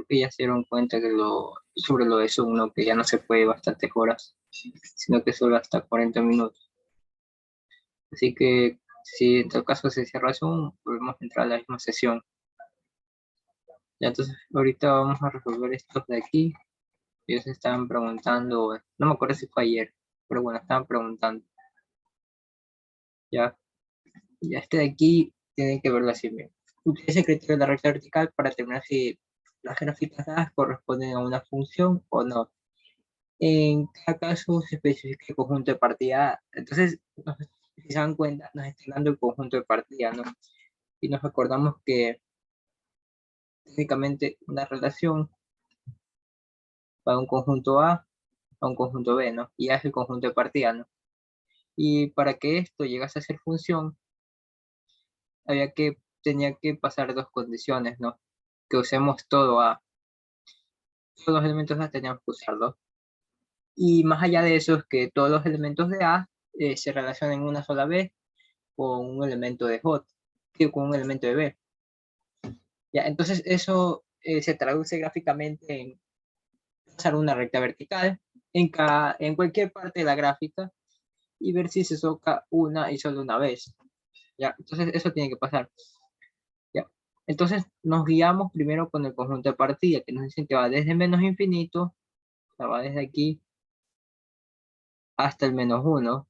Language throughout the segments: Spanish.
porque ya se dieron cuenta que sobre lo de Zoom, ¿no? Que ya no se puede bastantes horas, sino que solo hasta 40 minutos. Así que si en todo caso se cierra Zoom, volvemos a entrar a la misma sesión. Ya, entonces ahorita vamos a resolver estos de aquí. Ellos estaban preguntando, no me acuerdo si fue ayer, pero bueno, estaban preguntando. Ya, ya este de aquí tienen que verlo así bien. Utiliza el criterio de la recta vertical para determinar si las gráficas dadas corresponden a una función o no. En cada caso se especifica el conjunto de partida. Entonces, si se dan cuenta, nos están dando el conjunto de partida, ¿no? Y nos acordamos que técnicamente una relación va de un conjunto A un conjunto B, ¿no? Y A es el conjunto de partida, ¿no? Y para que esto llegase a ser función, tenía que pasar dos condiciones, ¿no? Que usemos todo A. Todos los elementos A teníamos que usarlos. Y más allá de eso es que todos los elementos de A se relacionen una sola vez con un elemento de J, con un elemento de B. ¿Ya? Entonces eso se traduce gráficamente en trazar una recta vertical en cualquier parte de la gráfica y ver si se toca una y solo una vez. ¿Ya? Entonces eso tiene que pasar. ¿Ya? Entonces nos guiamos primero con el conjunto de partida, que nos dicen que va desde menos infinito, o sea, va desde aquí hasta el -1,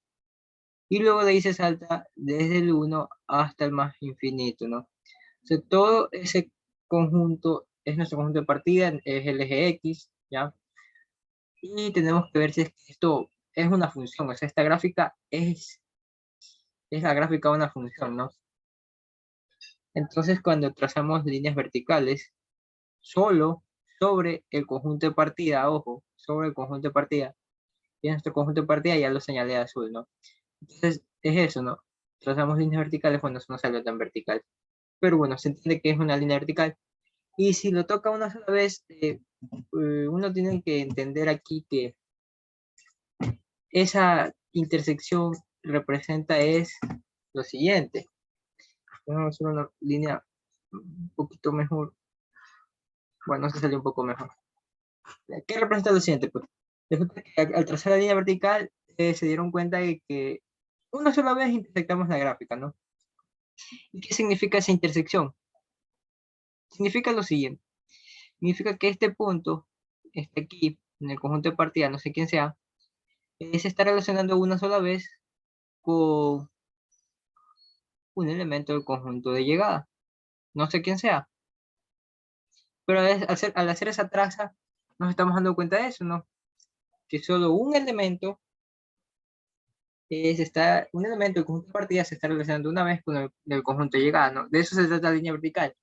y luego de ahí se salta desde el 1 hasta el más infinito, ¿no? O sea, todo ese conjunto es nuestro conjunto de partida, es el eje X, ¿ya? Y tenemos que ver si es que esto es una función, o sea, esta gráfica es la gráfica de una función, ¿no? Entonces, cuando trazamos líneas verticales, solo sobre el conjunto de partida, ojo, sobre el conjunto de partida, y nuestro conjunto de partida ya lo señalé de azul, ¿no? Entonces, es eso, ¿no? Trazamos líneas verticales cuando no sale tan vertical. Pero bueno, se entiende que es una línea vertical. Y si lo toca una sola vez, uno tiene que entender aquí que esa intersección representa es lo siguiente. Vamos a hacer una línea un poquito mejor. Bueno, se salió un poco mejor. ¿Qué representa lo siguiente? Pues, resulta que al trazar la línea vertical se dieron cuenta de que una sola vez intersectamos la gráfica, ¿no? ¿Y qué significa esa intersección? Significa lo siguiente. Significa que este punto, este aquí, en el conjunto de partida, no sé quién sea, se está relacionando una sola vez con un elemento del conjunto de llegada. No sé quién sea. Pero al hacer esa traza, nos estamos dando cuenta de eso, ¿no? Que solo un elemento, un elemento del conjunto de partida se está relacionando una vez con el conjunto de llegada, ¿no? De eso se trata la línea vertical,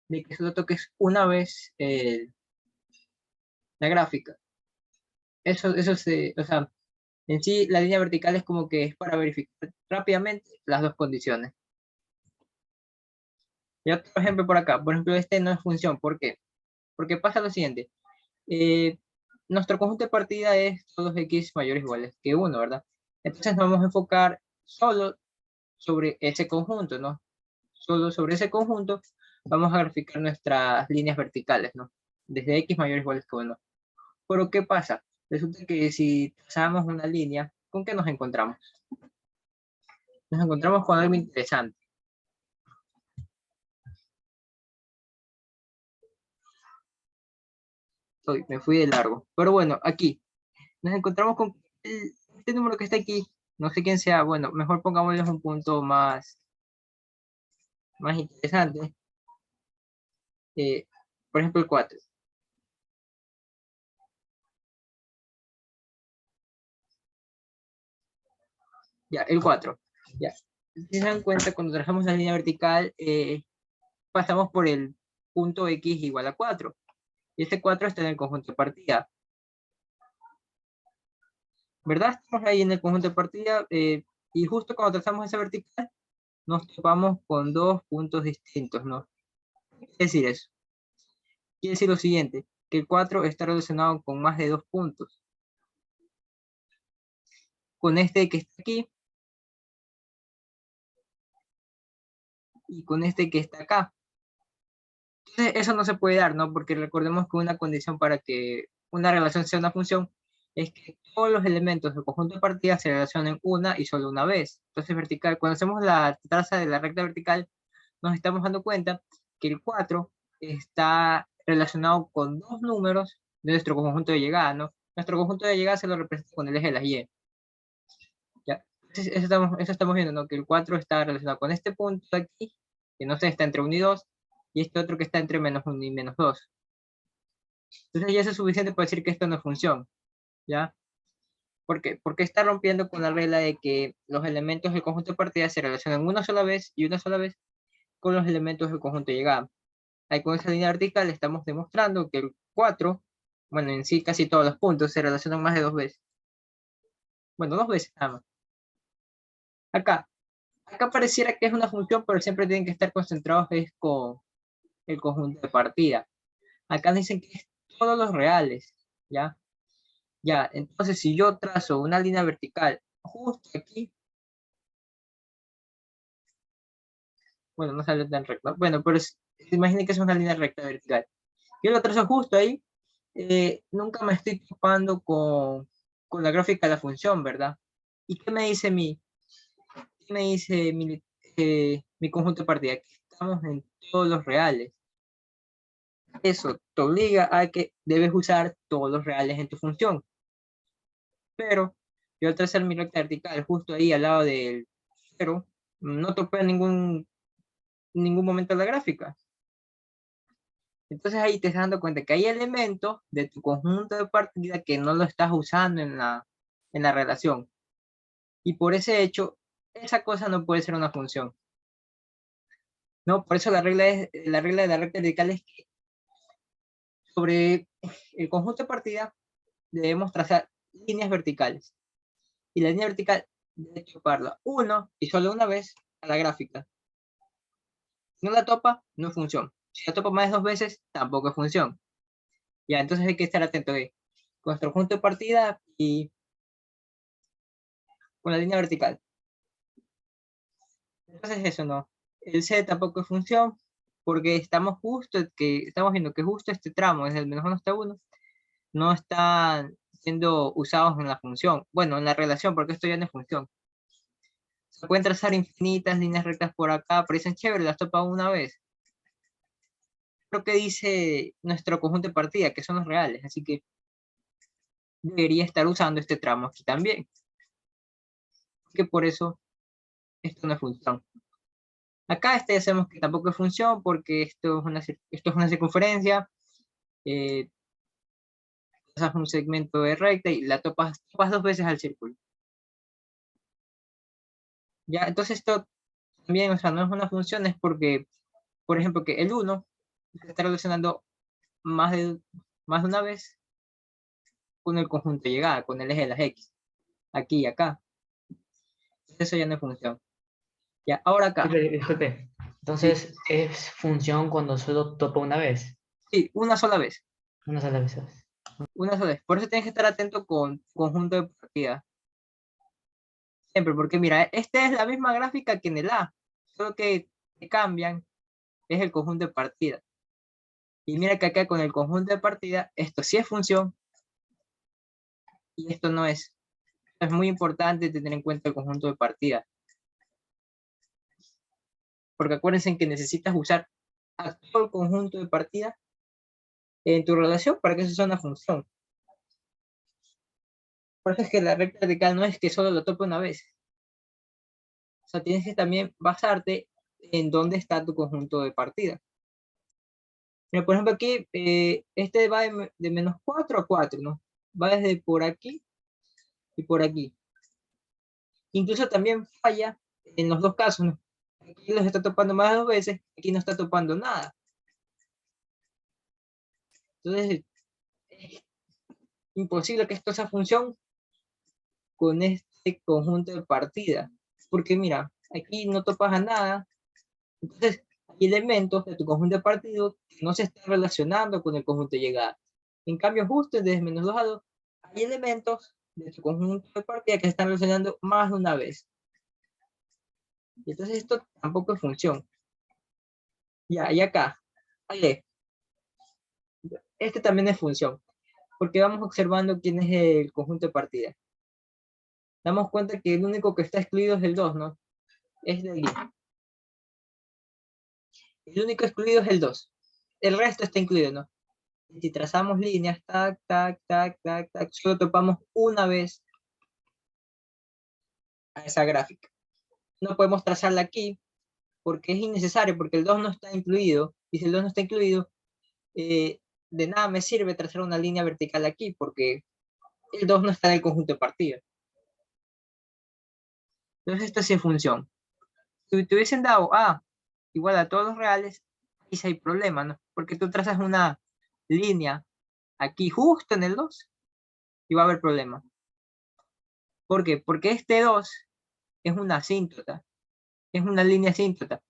de que solo toques una vez la gráfica. O sea, en sí la línea vertical es como que es para verificar rápidamente las dos condiciones. Y otro ejemplo por acá, por ejemplo, este no es función, ¿por qué? Porque pasa lo siguiente, eh, nuestro conjunto de partida es todos x mayores o iguales que 1, ¿verdad? Entonces nos vamos a enfocar solo sobre ese conjunto, ¿no? Solo sobre ese conjunto vamos a graficar nuestras líneas verticales, ¿no? Desde x mayores o iguales que 1. Pero ¿qué pasa? Resulta que si trazamos una línea, ¿con qué nos encontramos? Nos encontramos con algo interesante. Me fui de largo. Pero bueno, aquí nos encontramos con este número que está aquí. No sé quién sea. Bueno, mejor pongámosle un punto más interesante. Por ejemplo, el 4. Ya, el 4. Ya. Si se dan cuenta, cuando trazamos la línea vertical, pasamos por el punto x igual a 4. Y este 4 está en el conjunto de partida. ¿Verdad? Estamos ahí en el conjunto de partida. Y justo cuando trazamos esa vertical, nos topamos con dos puntos distintos, ¿no? ¿Qué quiere decir eso? Quiere decir lo siguiente, que el 4 está relacionado con más de dos puntos. Con este que está aquí y con este que está acá. Entonces, eso no se puede dar, ¿no? Porque recordemos que una condición para que una relación sea una función es que todos los elementos del conjunto de partidas se relacionen una y solo una vez. Entonces, vertical, cuando hacemos la traza de la recta vertical, nos estamos dando cuenta que el 4 está relacionado con dos números de nuestro conjunto de llegada, ¿no? Nuestro conjunto de llegada se lo representa con el eje de las Y. ¿Ya? Eso estamos viendo, ¿no? Que el 4 está relacionado con este punto de aquí, que no sé, está entre 1 y 2, y este otro que está entre -1 y -2. Entonces ya eso es suficiente para decir que esto no es función, ¿ya? ¿Por qué? Porque está rompiendo con la regla de que los elementos del conjunto de partidas se relacionan una sola vez y una sola vez con los elementos del conjunto de llegada. Ahí con esa línea vertical estamos demostrando que el 4, bueno, en sí casi todos los puntos se relacionan más de dos veces. Bueno, dos veces nada más. Acá pareciera que es una función, pero siempre tienen que estar concentrados es con el conjunto de partida. Acá dicen que es todos los reales, ¿ya? Ya, entonces si yo trazo una línea vertical justo aquí, bueno, no sale tan recta, bueno, pero imaginen que es una línea recta vertical. Yo lo trazo justo ahí, nunca me estoy topando con la gráfica de la función, ¿verdad? ¿Y qué me dice mi conjunto de partida? Que estamos en todos los reales. Eso te obliga a que debes usar todos los reales en tu función. Pero yo al trazar mi recta vertical justo ahí al lado del cero, no topé en ningún momento de la gráfica. Entonces ahí te estás dando cuenta que hay elementos de tu conjunto de partida que no lo estás usando en la relación. Y por ese hecho, esa cosa no puede ser una función. ¿No? Por eso la regla de la recta vertical es que sobre el conjunto de partida debemos trazar líneas verticales. Y la línea vertical debe toparla uno y solo una vez a la gráfica. Si no la topa, no es función. Si la topa más de dos veces, tampoco es función. Ya, entonces hay que estar atento con nuestro conjunto de partida y con la línea vertical. Entonces eso no. El C tampoco es función porque estamos viendo que justo este tramo, desde el -1 hasta 1, no están siendo usados en la función. Bueno, en la relación, porque esto ya no es función. Se pueden trazar infinitas líneas rectas por acá, pero dicen chévere, las topa una vez. Lo que dice nuestro conjunto de partida, que son los reales, así que debería estar usando este tramo aquí también. Que por eso esto no es función. Acá ya sabemos que tampoco es función porque esto es una circunferencia, pasas un segmento de recta y la topas dos veces al círculo. Ya, entonces esto también, o sea, no es una función, es porque, por ejemplo, que el 1 se está relacionando más de una vez con el conjunto de llegada, con el eje de las X, aquí y acá. Eso ya no es función. Ya, ahora acá. Disculpe. Sí, Entonces, ¿es función cuando solo topa una vez? sí, una sola vez. Una sola vez. Una sola vez. Por eso tienes que estar atento con conjunto de partida. Siempre, porque mira, esta es la misma gráfica que en el A, solo que cambian es el conjunto de partida. Y mira que acá con el conjunto de partida, esto sí es función y esto no es. Es muy importante tener en cuenta el conjunto de partida. Porque acuérdense que necesitas usar a todo el conjunto de partida en tu relación para que eso sea una función. Por eso es que la recta vertical no es que solo lo tope una vez. O sea, tienes que también basarte en dónde está tu conjunto de partida. Mira, por ejemplo, aquí este va de -4 a 4, ¿no? Va desde por aquí y por aquí. Incluso también falla en los dos casos, ¿no? Aquí los está topando más de dos veces, aquí no está topando nada. Entonces, es imposible que esto sea función con este conjunto de partida. Porque mira, aquí no topas a nada. Entonces, hay elementos de tu conjunto de partidos que no se están relacionando con el conjunto de llegada. En cambio, justo desde -2 a 2, hay elementos de tu conjunto de partida que se están relacionando más de una vez. Y entonces esto tampoco es función. Ya, y acá. Ahí este también es función, porque vamos observando quién es el conjunto de partida. Damos cuenta que el único que está excluido es el 2, ¿no? Es de aquí. El único excluido es el 2. El resto está incluido, ¿no? Si trazamos líneas, tac, tac, tac, tac, tac, solo topamos una vez a esa gráfica. No podemos trazarla aquí porque es innecesario, porque el 2 no está incluido. Y si el 2 no está incluido, de nada me sirve trazar una línea vertical aquí, porque el 2 no está en el conjunto de partida. Entonces esta sí es función. Si te hubiesen dado A igual a todos los reales, ahí sí hay problema, ¿no? Porque tú trazas una línea aquí justo en el 2 y va a haber problema. ¿Por qué? Porque este 2 es una asíntota, es una línea asíntota.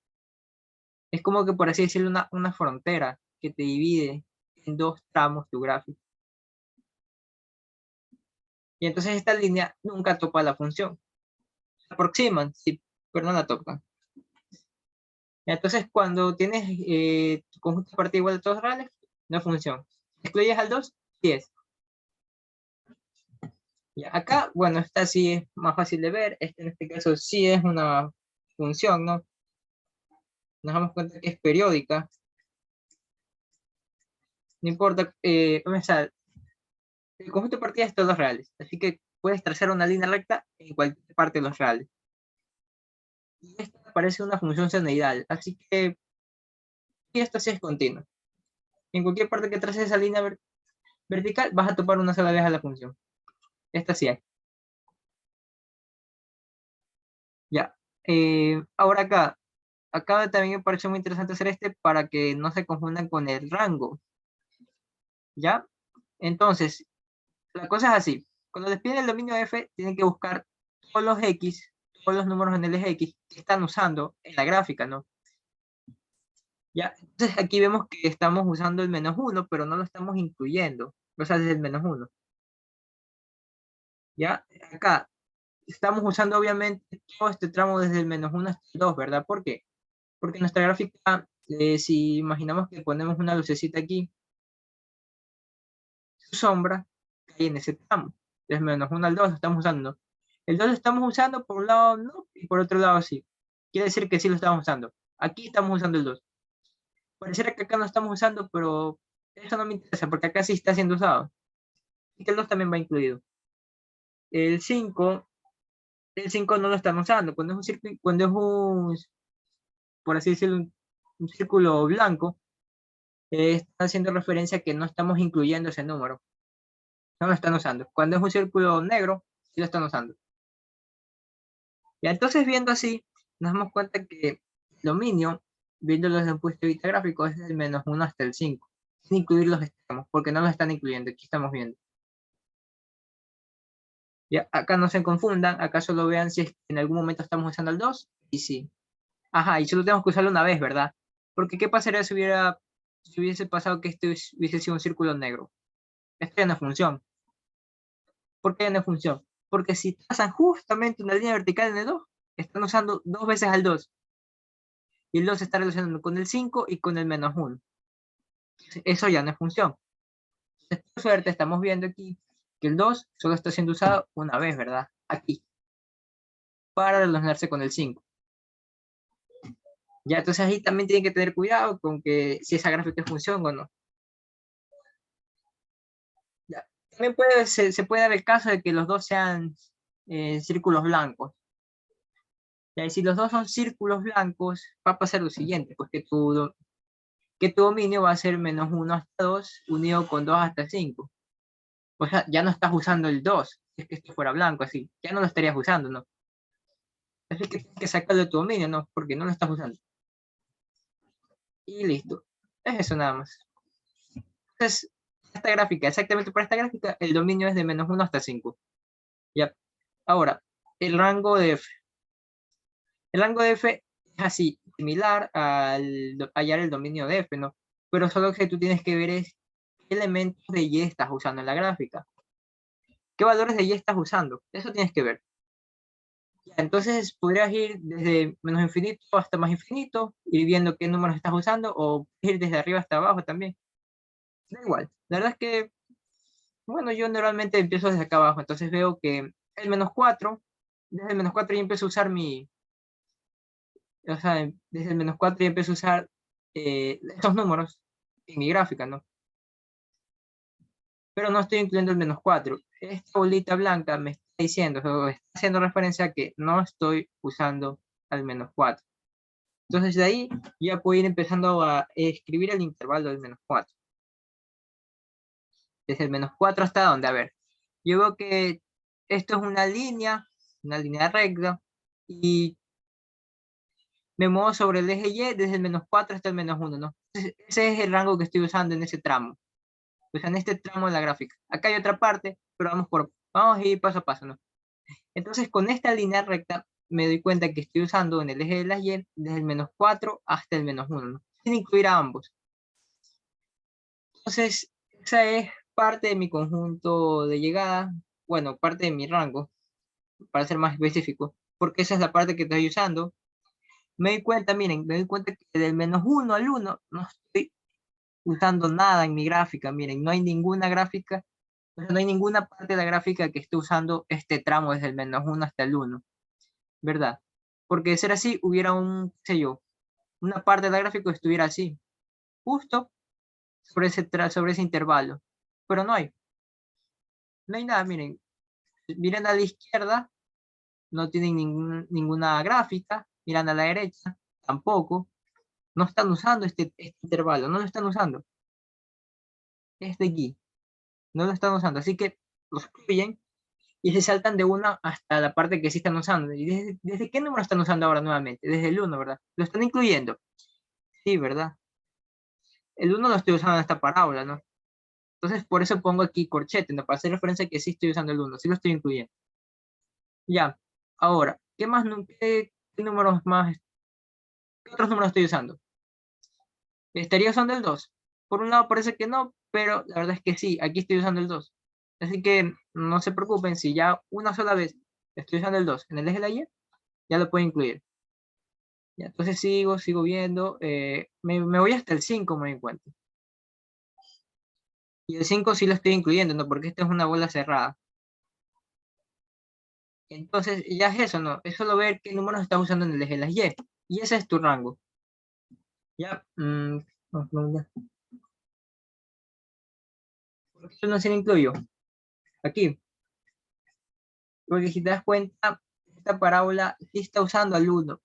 Es como que por así decirlo una frontera que te divide en dos tramos tu gráfico. Y entonces esta línea nunca topa la función. Se aproximan, sí, pero no la topan. Entonces cuando tienes tu conjunto de partida igual a todos reales, no es función. ¿Excluyes al 2? Sí es. Ya, acá, bueno, esta sí es más fácil de ver. En este caso sí es una función, ¿no? Nos damos cuenta que es periódica. No importa, el conjunto de partidas es todos reales. Así que puedes trazar una línea recta en cualquier parte de los reales. Y esta parece una función senoidal. Así que y esta sí es continua. En cualquier parte que traces esa línea vertical, vas a topar una sola vez a la función. Esta sí hay. Ya. Ahora acá también me pareció muy interesante hacer para que no se confundan con el rango. ¿Ya? Entonces, la cosa es así. Cuando despiden el dominio F, tienen que buscar todos los X, todos los números en el eje X que están usando en la gráfica, ¿no? ¿Ya? Entonces aquí vemos que estamos usando el -1, pero no lo estamos incluyendo. O sea, desde el -1. ¿Ya? Acá estamos usando obviamente todo este tramo desde el -1 hasta el 2, ¿verdad? ¿Por qué? Porque nuestra gráfica, si imaginamos que ponemos una lucecita aquí, su sombra cae en ese tramo. Desde -1 al 2 lo estamos usando. El 2 lo estamos usando por un lado no, y por otro lado sí. Quiere decir que sí lo estamos usando. Aquí estamos usando el 2. Pareciera que acá no estamos usando, pero eso no me interesa, porque acá sí está siendo usado. Y que el 2 también va incluido. El 5, el 5 no lo estamos usando. Cuando es un círculo, cuando es un, por así decirlo, un círculo blanco, está haciendo referencia a que no estamos incluyendo ese número. No lo están usando. Cuando es un círculo negro, sí lo están usando. Y entonces viendo así, nos damos cuenta que el dominio, viéndolo desde un punto de vista gráfico, es del -1 hasta el 5, sin incluir los extremos, porque no los están incluyendo. Aquí estamos viendo. Ya, acá no se confundan, acá solo vean si es que en algún momento estamos usando el 2, y sí. Ajá, y solo tenemos que usarlo una vez, ¿verdad? Porque ¿qué pasaría si hubiese pasado que este hubiese sido un círculo negro? Esto ya no es función. ¿Por qué ya no es función? Porque si trazan justamente una línea vertical en el 2, están usando dos veces al 2. Y el 2 se está relacionando con el 5 y con el -1. Eso ya no es función. Entonces, por suerte, estamos viendo aquí que el 2 solo está siendo usado una vez, ¿verdad? Aquí, para relacionarse con el 5. Ya, entonces ahí también tienen que tener cuidado con que si esa gráfica es función o no. Ya. También se puede dar el caso de que los dos sean círculos blancos. Ya, y si los dos son círculos blancos, va a pasar lo siguiente, pues que tu dominio va a ser -1 hasta 2 unido con 2 hasta 5. O sea, ya no estás usando el 2, si es que esto fuera blanco, así. Ya no lo estarías usando, ¿no? Así que tienes que sacarlo de tu dominio, ¿no? Porque no lo estás usando. Y listo. Es eso nada más. Entonces, esta gráfica, exactamente para esta gráfica, el dominio es de -1 hasta 5. Ya. Ahora, el rango de F. El rango de F es así, similar al hallar el dominio de F, ¿no? Pero solo que tú tienes que ver es qué elementos de Y estás usando en la gráfica. ¿Qué valores de Y estás usando? Eso tienes que ver. Ya, entonces podrías ir desde menos infinito hasta más infinito, ir viendo qué números estás usando, o ir desde arriba hasta abajo también. Da igual. La verdad es que, bueno, yo normalmente empiezo desde acá abajo, entonces veo que el -4, desde el -4 ya empiezo a usar o sea, desde el -4 ya empiezo a usar estos números en mi gráfica, ¿no? Pero no estoy incluyendo el -4. Esta bolita blanca me está diciendo, o está haciendo referencia a que no estoy usando al -4. Entonces de ahí ya puedo ir empezando a escribir el intervalo del -4. Desde el -4 hasta donde, a ver, yo veo que esto es una línea recta, y me muevo sobre el eje Y desde el -4 hasta el -1, ¿no? Entonces, ese es el rango que estoy usando en ese tramo, o sea, en este tramo de la gráfica. Acá hay otra parte, pero vamos a ir paso a paso, ¿no? Entonces, con esta línea recta, me doy cuenta que estoy usando en el eje de las Y desde el -4 hasta el -1, ¿no? Sin incluir a ambos. Entonces, esa es parte de mi conjunto de llegada, bueno, parte de mi rango, para ser más específico, porque esa es la parte que estoy usando. Me doy cuenta, miren, me doy cuenta que del -1 al 1 no estoy usando nada en mi gráfica, miren, no hay ninguna gráfica, o sea, no hay ninguna parte de la gráfica que esté usando este tramo desde el -1 hasta el 1, ¿verdad? Porque de ser así, hubiera qué sé yo, una parte de la gráfica que estuviera así, justo sobre ese intervalo, pero no hay nada, miren, miren a la izquierda, no tienen ninguna gráfica, miran a la derecha, tampoco, no están usando este intervalo, no lo están usando, este aquí, no lo están usando, así que lo excluyen y se saltan de una hasta la parte que sí están usando. ¿Y desde qué número están usando ahora nuevamente? Desde el 1, ¿verdad? Lo están incluyendo. Sí, ¿verdad? El 1 lo estoy usando en esta parábola, ¿no? Entonces, por eso pongo aquí corchete, ¿no? Para hacer referencia a que sí estoy usando el 1, sí lo estoy incluyendo. Ya, ahora, ¿qué más, qué números más, qué otros números estoy usando? ¿Estaría usando el 2? Por un lado parece que no, pero la verdad es que sí, aquí estoy usando el 2. Así que no se preocupen, si ya una sola vez estoy usando el 2 en el eje de la Y, ya lo puedo incluir. Ya, entonces sigo viendo, me voy hasta el 5, me doy cuenta. Y el 5 sí lo estoy incluyendo, ¿no? Porque esta es una bola cerrada. Entonces ya es eso, ¿no? Es solo ver qué números estás usando en el eje de las Y. Y ese es tu rango. Ya, ya. ¿Por qué yo no se lo incluyo? Aquí. Porque si te das cuenta, esta parábola sí está usando al 1.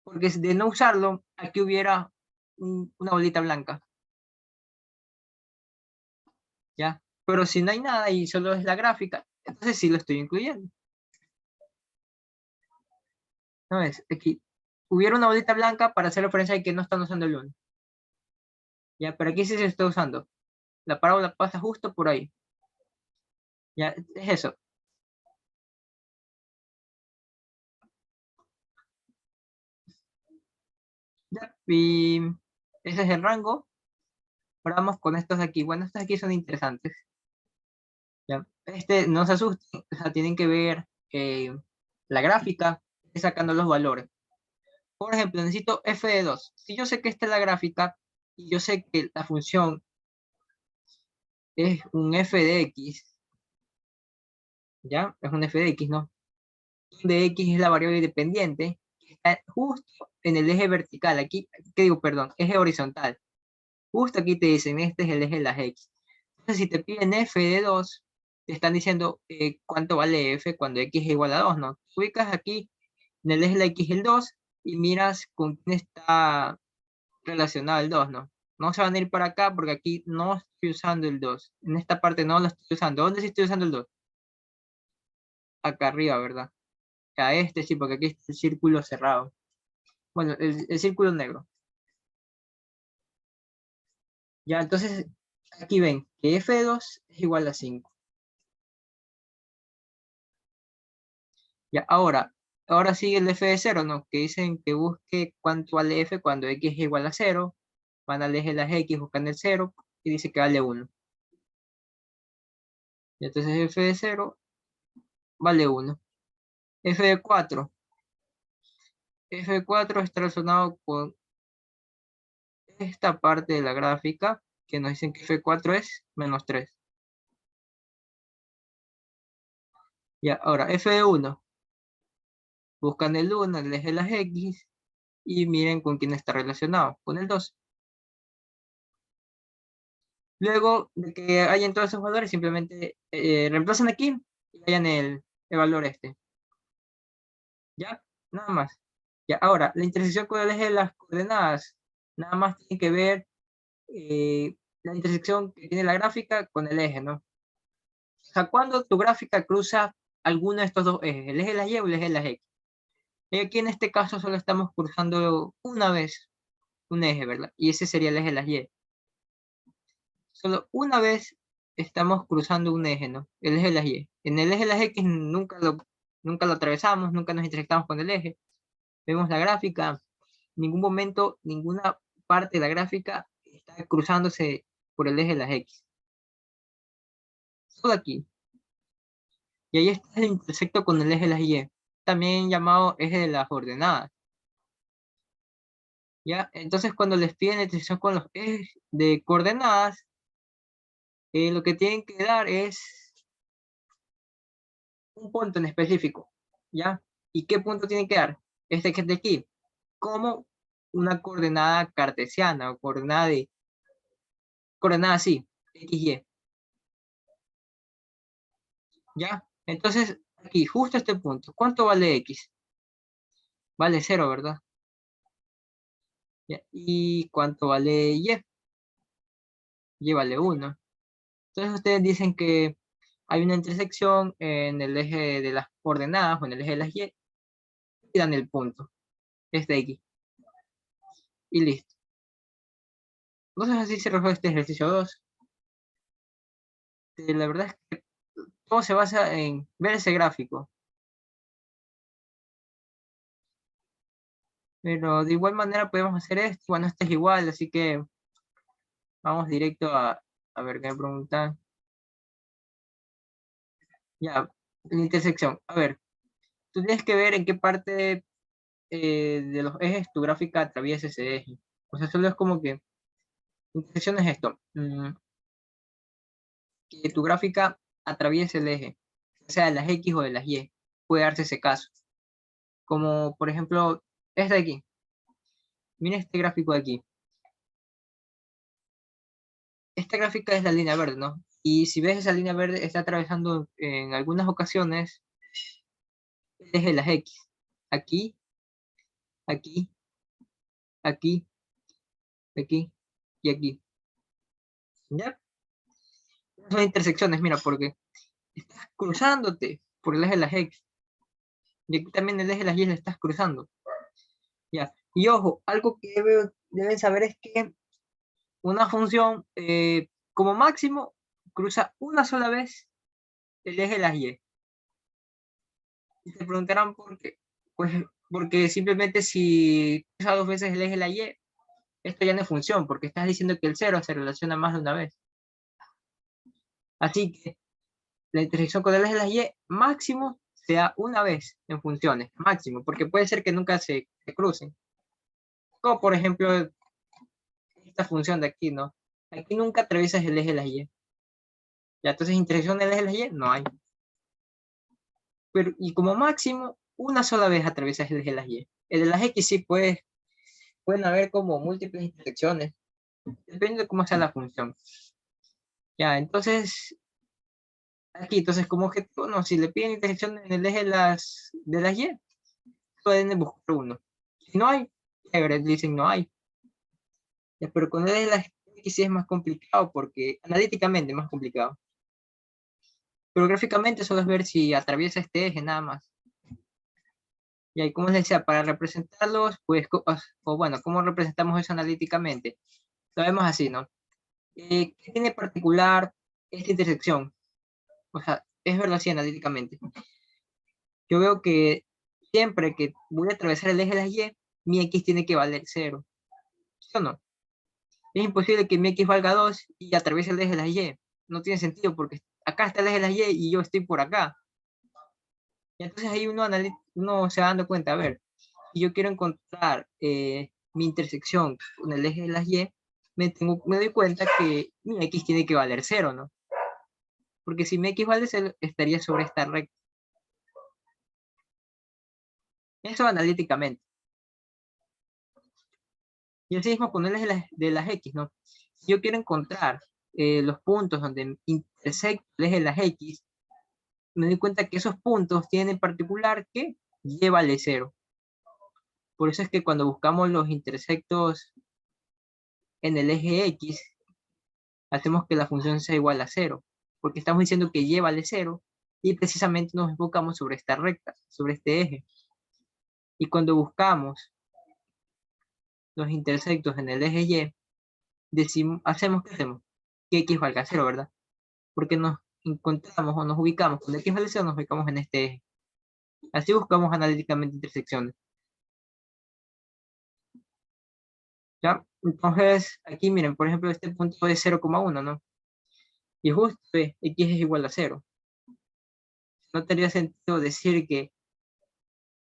Porque de no usarlo, aquí hubiera una bolita blanca. ¿Ya? Pero si no hay nada y solo es la gráfica, entonces sí lo estoy incluyendo. ¿No ves? Aquí hubiera una bolita blanca para hacer referencia a que no están usando el 1. ¿Ya? Pero aquí sí se está usando. La parábola pasa justo por ahí. ¿Ya? Es eso. ¿Ya? Y ese es el rango. Ahora vamos con estos de aquí. Bueno, estos de aquí son interesantes. ¿Ya? No se asusten, o sea, tienen que ver la gráfica sacando los valores. Por ejemplo, necesito f de 2. Si yo sé que esta es la gráfica y yo sé que la función es un f de x, ¿ya? Es un f de x, ¿no? Donde x es la variable independiente, que está justo en el eje vertical. Aquí, ¿qué digo? Perdón, eje horizontal. Justo aquí te dicen, este es el eje de las x. Entonces, si te piden f de 2, te están diciendo cuánto vale f cuando x es igual a 2, ¿no? Ubicas aquí en el eje de la x el 2 y miras con quién está relacionado el 2, ¿no? No se van a ir para acá porque aquí no estoy usando el 2. En esta parte no lo estoy usando. ¿Dónde sí estoy usando el 2? Acá arriba, ¿verdad? A este sí, porque aquí está el círculo cerrado. Bueno, el círculo negro. Ya, entonces, aquí ven que f de 2 es igual a 5. Ya, ahora sigue el f de 0, ¿no? Que dicen que busque cuánto vale f cuando x es igual a 0. Van al eje de las x, buscan el 0 y dice que vale 1. Y entonces f de 0 vale 1. F de 4. F4 está relacionado con esta parte de la gráfica que nos dicen que F4 es -3. Ya, ahora F1. Buscan el 1, el eje de las X, y miren con quién está relacionado, con el 2. Luego de que hayan todos esos valores, simplemente reemplazan aquí y hayan el valor este. ¿Ya? Nada más. Ya, ahora, la intersección con el eje de las coordenadas, nada más tiene que ver la intersección que tiene la gráfica con el eje, ¿no? O sea, cuando tu gráfica cruza alguno de estos dos ejes, el eje de las Y o el eje de las X. Y aquí en este caso solo estamos cruzando una vez un eje, ¿verdad? Y ese sería el eje de las Y. Solo una vez estamos cruzando un eje, ¿no? El eje de las Y. En el eje de las X nunca lo atravesamos, nunca nos intersectamos con el eje. Vemos la gráfica, en ningún momento, ninguna parte de la gráfica está cruzándose por el eje de las X. Solo aquí. Y ahí está el intersecto con el eje de las Y, también llamado eje de las ordenadas. ¿Ya? Entonces, cuando les piden la intersección con los ejes de coordenadas, lo que tienen que dar es un punto en específico, ¿ya? ¿Y qué punto tienen que dar? Este que es de aquí, como una coordenada cartesiana o coordenada así, x, y, ¿ya? Entonces, aquí, justo este punto, ¿cuánto vale x? Vale 0, ¿verdad? ¿Ya? ¿Y cuánto vale y? Y vale 1. Entonces ustedes dicen que hay una intersección en el eje de las coordenadas o en el eje de las y dan el punto, este de aquí, y listo. Entonces así se resuelve este ejercicio 2. La verdad es que todo se basa en ver ese gráfico. Pero de igual manera podemos hacer esto. Bueno, este es igual, así que vamos directo a ver qué me preguntan. Ya, la intersección. A ver, tú tienes que ver en qué parte de los ejes tu gráfica atraviesa ese eje. O sea, solo es como que intersección es esto. Que tu gráfica atraviese el eje, sea de las X o de las Y. Puede darse ese caso. Como por ejemplo, este de aquí. Mira este gráfico de aquí. Esta gráfica es la línea verde, ¿no? Y si ves esa línea verde, está atravesando en algunas ocasiones el eje de las X. Aquí, aquí, aquí, aquí y aquí. ¿Ya? Son intersecciones, mira, porque estás cruzándote por el eje de las X. Y aquí también el eje de las Y le estás cruzando. ¿Ya? Y ojo, algo que deben saber es que una función, como máximo, cruza una sola vez el eje de las Y. Y se preguntarán por qué. Pues porque simplemente si cruza dos veces el eje de la Y, esto ya no es función, porque estás diciendo que el cero se relaciona más de una vez. Así que la intersección con el eje de las Y máximo sea una vez en funciones, máximo, porque puede ser que nunca se crucen. Como por ejemplo esta función de aquí, ¿no? Aquí nunca atraviesas el eje de las Y. Ya, entonces intersección del eje de las Y no hay. Pero, y como máximo, una sola vez atraviesas el eje de las Y. El de las X sí pueden haber como múltiples intersecciones, depende de cómo sea la función. Ya, entonces, aquí, entonces como objetivo, no, si le piden intersección en el eje de las Y, pueden buscar uno. Si no hay, dicen no hay. Ya, pero con el eje de las X sí es más complicado, porque analíticamente es más complicado. Pero gráficamente solo es ver si atraviesa este eje nada más. Y ahí, como les decía, para representarlos, pues, o bueno, ¿cómo representamos eso analíticamente? Lo vemos así, ¿no? ¿Qué tiene particular esta intersección? O sea, es verlo así analíticamente. Yo veo que siempre que voy a atravesar el eje de las Y, mi X tiene que valer 0. ¿Sí o no? Es imposible que mi X valga 2 y atraviese el eje de las Y. No tiene sentido porque acá está el eje de las Y y yo estoy por acá. Y entonces ahí uno se va dando cuenta, a ver, y yo quiero encontrar mi intersección con el eje de las y, me doy cuenta que mi x tiene que valer 0, ¿no? Porque si mi x vale 0, estaría sobre esta recta. Eso analíticamente. Y así mismo con el eje de las x, ¿no? Si yo quiero encontrar los puntos donde intersecta el eje de las x, me doy cuenta que esos puntos tienen en particular que y vale 0. Por eso es que cuando buscamos los intersectos en el eje x, hacemos que la función sea igual a 0, porque estamos diciendo que y vale 0, y precisamente nos enfocamos sobre esta recta, sobre este eje. Y cuando buscamos los intersectos en el eje y, hacemos que x valga 0, ¿verdad? Porque nos encontramos o nos ubicamos, cuando x vale 0 nos ubicamos en este eje. Así buscamos analíticamente intersecciones. ¿Ya? Entonces, aquí miren, por ejemplo, este punto es 0,1, ¿no? Y justo x es igual a 0. No tendría sentido decir que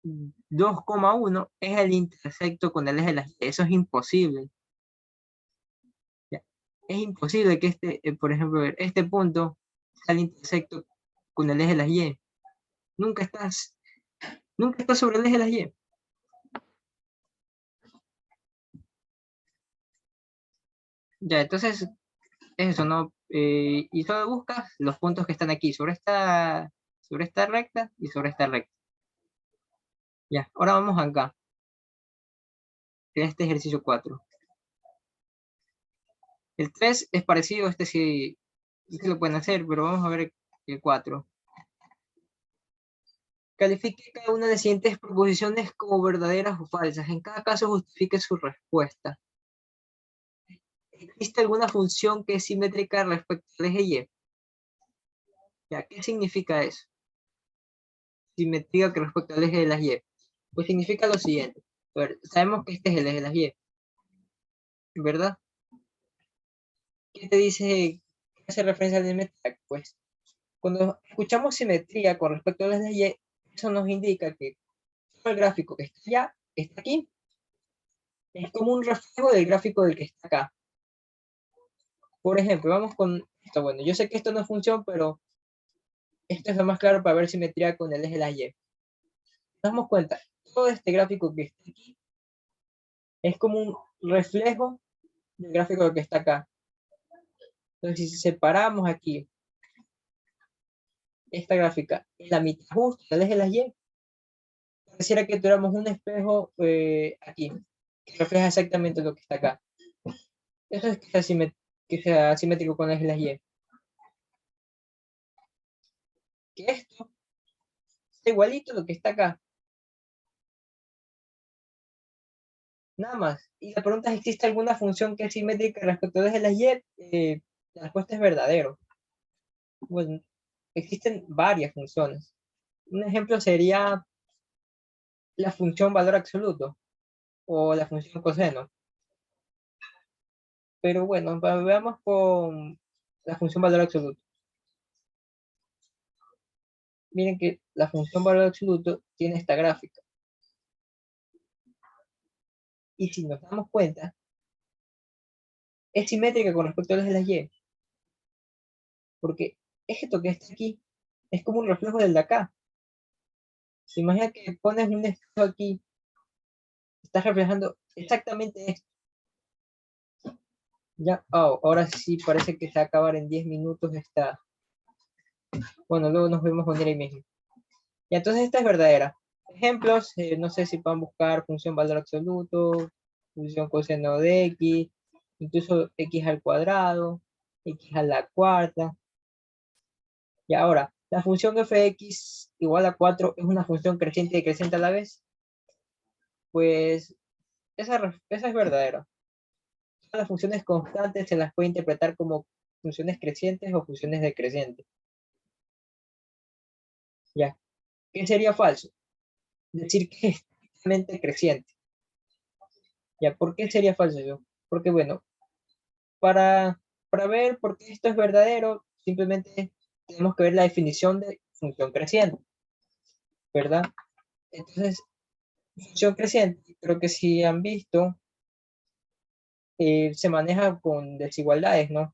2,1 es el intersecto con el eje de las y. Eso es imposible. ¿Ya? Es imposible que por ejemplo, este punto sea el intersecto con el eje de las y. Nunca estás sobre el eje de las y. Ya, entonces, eso, ¿no? Y solo buscas los puntos que están aquí, sobre esta recta y sobre esta recta. Ya, ahora vamos acá. Este ejercicio 4. El 3 es parecido, este sí lo pueden hacer, pero vamos a ver el 4. Califique cada una de las siguientes proposiciones como verdaderas o falsas. En cada caso justifique su respuesta. ¿Existe alguna función que es simétrica respecto al eje y? ¿Ya? ¿Qué significa eso? Simetría que respecto al eje de las y. Pues significa lo siguiente. A ver, sabemos que este es el eje de las y, ¿verdad? ¿Qué te dice? ¿Qué hace referencia a la simetría? Pues cuando escuchamos simetría con respecto a las de y, eso nos indica que el gráfico que está allá, está aquí, es como un reflejo del gráfico del que está acá. Por ejemplo, vamos con esto. Bueno, yo sé que esto no es función, pero esto es lo más claro para ver simetría con el eje de la y. Nos damos cuenta, todo este gráfico que está aquí es como un reflejo del gráfico que está acá. Entonces, si separamos aquí esta gráfica en la mitad justa del eje de la y, pareciera que tuviéramos un espejo aquí, que refleja exactamente lo que está acá. Eso es que sea simétrico con el eje de la y. Que esto es igualito a lo que está acá. Nada más. Y la pregunta es, ¿existe alguna función que es simétrica respecto al eje de la y? La respuesta es verdadero. Bueno, existen varias funciones. Un ejemplo sería la función valor absoluto o la función coseno. Pero bueno, veamos con la función valor absoluto. Miren que la función valor absoluto tiene esta gráfica. Y si nos damos cuenta, es simétrica con respecto a las de las y. Porque esto que está aquí es como un reflejo del de acá. Se imagina que pones un espejo aquí, estás reflejando exactamente esto. Ya, ahora sí parece que se va a acabar en 10 minutos esta. Bueno, luego nos vemos con ahí mismo. Y entonces esta es verdadera. Ejemplos, no sé si pueden buscar función valor absoluto, función coseno de x, incluso x al cuadrado, x a la cuarta. Y ahora, la función fx igual a 4 es una función creciente y creciente a la vez. Pues esa es verdadera. Las funciones constantes se las puede interpretar como funciones crecientes o funciones decrecientes. ¿Ya? ¿Qué sería falso? Decir que es estrictamente creciente. ¿Ya? ¿Por qué sería falso eso? Porque bueno, para ver por qué esto es verdadero, simplemente tenemos que ver la definición de función creciente, ¿verdad? Entonces, Función creciente, creo que si han visto, se maneja con desigualdades, ¿no?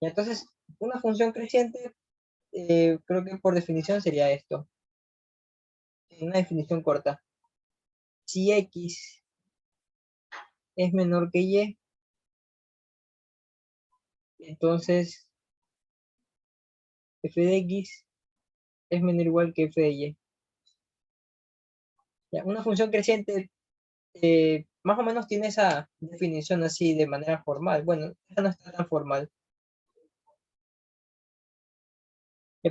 Y entonces, una función creciente, creo que por definición sería esto, una definición corta. Si x es menor que y, entonces f de x es menor o igual que f de y. Ya, una función creciente más o menos tiene esa definición así de manera formal. Bueno, esta no está tan formal.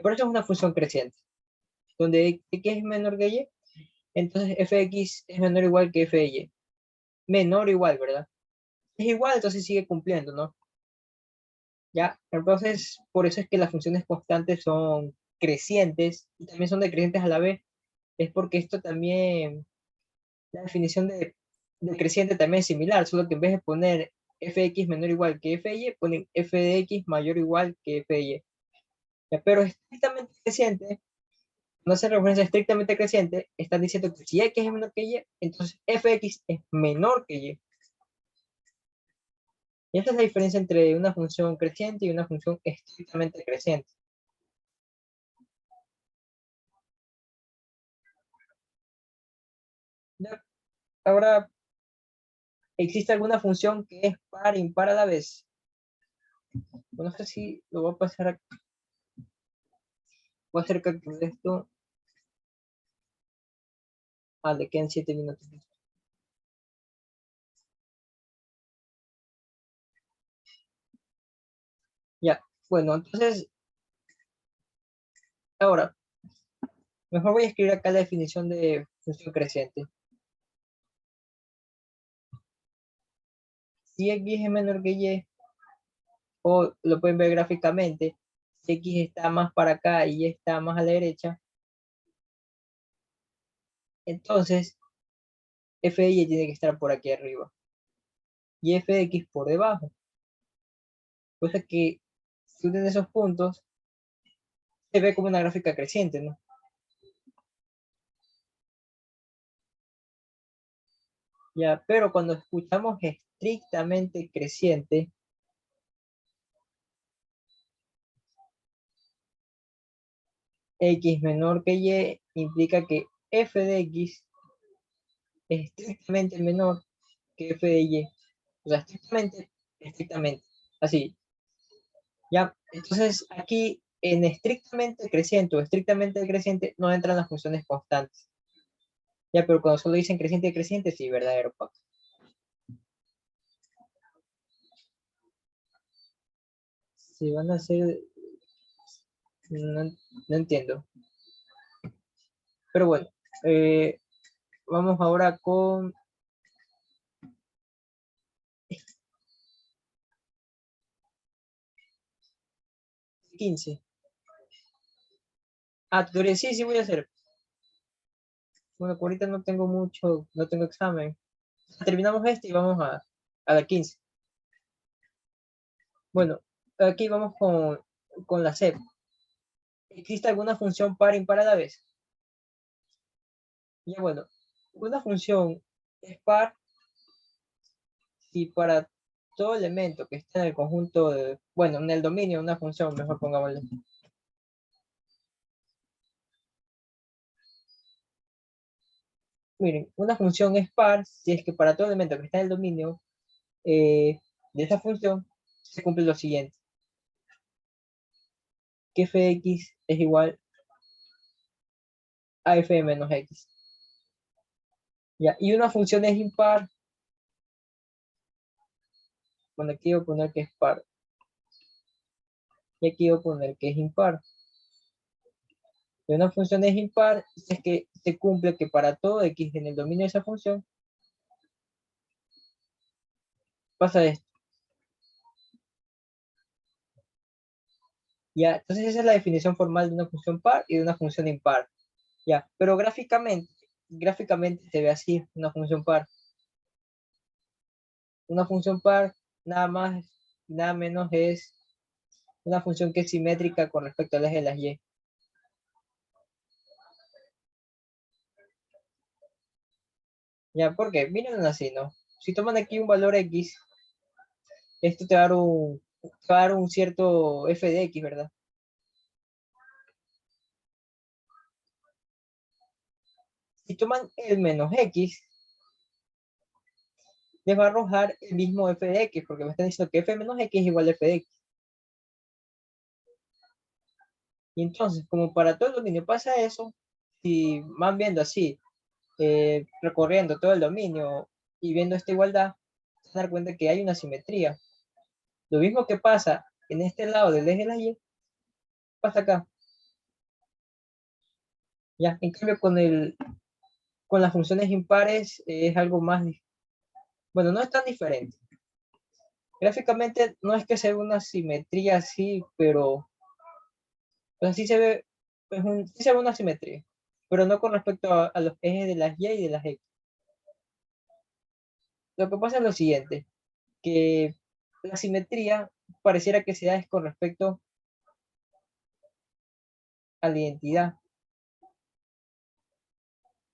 Por eso es una función creciente, donde x es menor que y, entonces f de x es menor o igual que f de y. Menor o igual, ¿verdad? Es igual, entonces sigue cumpliendo, ¿no? Ya, entonces, por eso es que las funciones constantes son crecientes y también son decrecientes a la vez. Es porque esto también, la definición de creciente también es similar, solo que en vez de poner f de x menor o igual que f de y, ponen f de x mayor o igual que f de y. Ya, pero estrictamente creciente, no hace referencia a estrictamente creciente, están diciendo que si x es menor que y, entonces fx es menor que y. Y esa es la diferencia entre una función creciente y una función estrictamente creciente. Ya, ahora, ¿existe alguna función que es par e impar a la vez? Bueno, no sé si lo voy a pasar a, voy a hacer cálculo de esto. Ah, le quedan 7 minutos. Ya, bueno, entonces, ahora, mejor voy a escribir acá la definición de función creciente. Si x es menor que y, o lo pueden ver gráficamente, si x está más para acá y y está más a la derecha, entonces f de y tiene que estar por aquí arriba y f de x por debajo. Cosa que si unen esos puntos, se ve como una gráfica creciente, ¿no? Ya, pero cuando escuchamos estrictamente creciente, x menor que y implica que f de x es estrictamente menor que f de y. O sea, estrictamente. Así, ya. Entonces, aquí en estrictamente creciente o estrictamente decreciente no entran las funciones constantes. Ya, pero cuando solo dicen creciente y creciente, sí, verdadero, Paco. Si van a ser, no, no entiendo. Pero bueno, eh, vamos ahora con 15. Ah, tutoría, sí, sí voy a hacer. Bueno, por ahorita no tengo mucho, no tengo examen. Terminamos este y vamos a la 15. Bueno, aquí vamos con la SEP. ¿Existe alguna función par impar a la vez? Ya bueno, una función es par si para todo elemento que está en el conjunto de, bueno, en el dominio de una función, mejor pongámosle. Miren, una función es par si es que para todo elemento que está en el dominio de esa función se cumple lo siguiente. Que f de x es igual a f de menos x. Ya, y una función es impar. Bueno, aquí voy a poner que es par. Y aquí voy a poner que es impar. Y una función es impar si es que se cumple que para todo x en el dominio de esa función pasa esto. Ya, entonces esa es la definición formal de una función par y de una función impar. Ya, pero gráficamente se ve así, una función par. Una función par nada más, nada menos es una función que es simétrica con respecto al eje de las y. Ya, ¿por qué? Miren así, ¿no? Si toman aquí un valor x, esto te va a dar un cierto f de x, ¿verdad? Si toman el menos x, les va a arrojar el mismo f de x, porque me están diciendo que f menos x es igual a f de x. Y entonces, como para todo el dominio pasa eso, si van viendo así, recorriendo todo el dominio y viendo esta igualdad, se van a dar cuenta que hay una simetría. Lo mismo que pasa en este lado del eje de la y, pasa acá. Ya, en cambio con las funciones impares es algo más, bueno, no es tan diferente. Gráficamente no es que se ve una simetría así, pero pues, sí se ve, sí se ve una simetría, pero no con respecto a los ejes de las y de las x. Lo que pasa es lo siguiente, que la simetría pareciera que se da es con respecto a la identidad.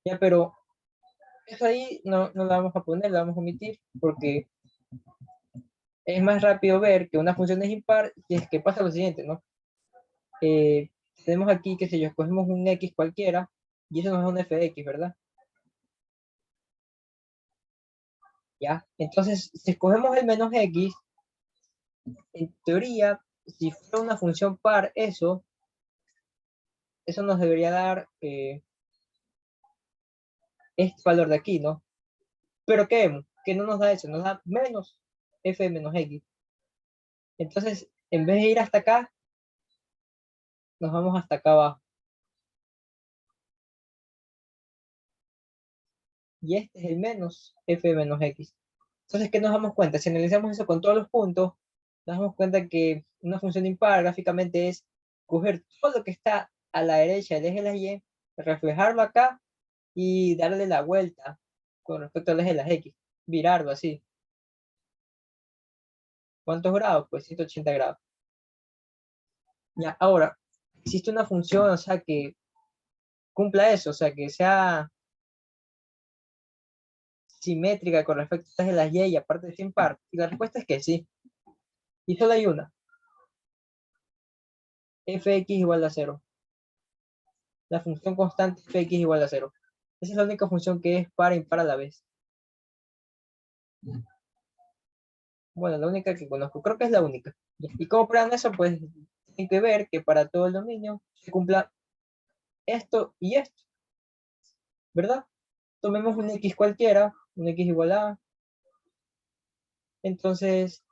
Ya, pero eso ahí no la vamos a poner, la vamos a omitir, porque es más rápido ver que una función es impar y es que pasa lo siguiente, ¿no? Tenemos aquí, qué sé yo, escogemos un x cualquiera y eso nos da un f de x, ¿verdad? ¿Ya? Entonces, si escogemos el menos x, en teoría, si fuera una función par, eso nos debería dar este valor de aquí, ¿no? Pero ¿qué vemos? Que no nos da eso, nos da menos f de menos x. Entonces, en vez de ir hasta acá, nos vamos hasta acá abajo. Y este es el menos f de menos x. Entonces, ¿qué nos damos cuenta? Si analizamos eso con todos los puntos, nos damos cuenta que una función impar gráficamente es coger todo lo que está a la derecha del eje de las y, reflejarlo acá y darle la vuelta con respecto al eje de las x, virarlo así. ¿Cuántos grados? Pues 180 grados. Ya, ahora, existe una función, o sea, que cumpla eso, o sea, que sea simétrica con respecto al eje de las y aparte de impar. Y la respuesta es que sí. Y solo hay una. Fx igual a 0. La función constante fx igual a 0. Esa es la única función que es par e impar a la vez. Bueno, la única que conozco, creo que es la única. Y como prueban eso, pues tienen que ver que para todo el dominio se cumpla esto y esto, ¿verdad? Tomemos un x cualquiera, un x igual a, entonces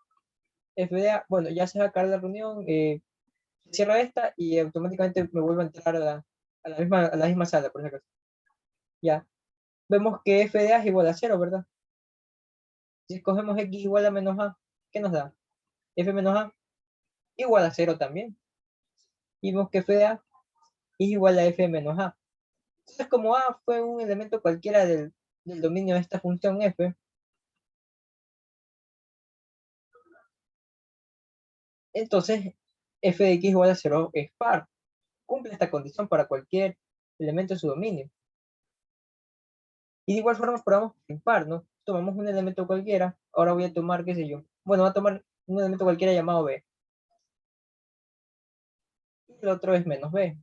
f de a, bueno, ya se va a acabar la reunión, cierra esta y automáticamente me vuelvo a entrar a la misma sala, por si acaso. Ya, vemos que f de a es igual a 0, ¿verdad? Si escogemos x igual a menos a, ¿qué nos da? F menos a igual a 0 también. Y vemos que f de a es igual a f menos a. Entonces, como a fue un elemento cualquiera del dominio de esta función f, entonces f de x igual a 0 es par. Cumple esta condición para cualquier elemento de su dominio. Y de igual forma probamos impar, ¿no? Tomamos un elemento cualquiera, ahora voy a tomar, qué sé yo, bueno, voy a tomar un elemento cualquiera llamado b. Y el otro es menos b.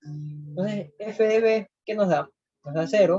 Entonces, f de b, ¿qué nos da? Nos da 0.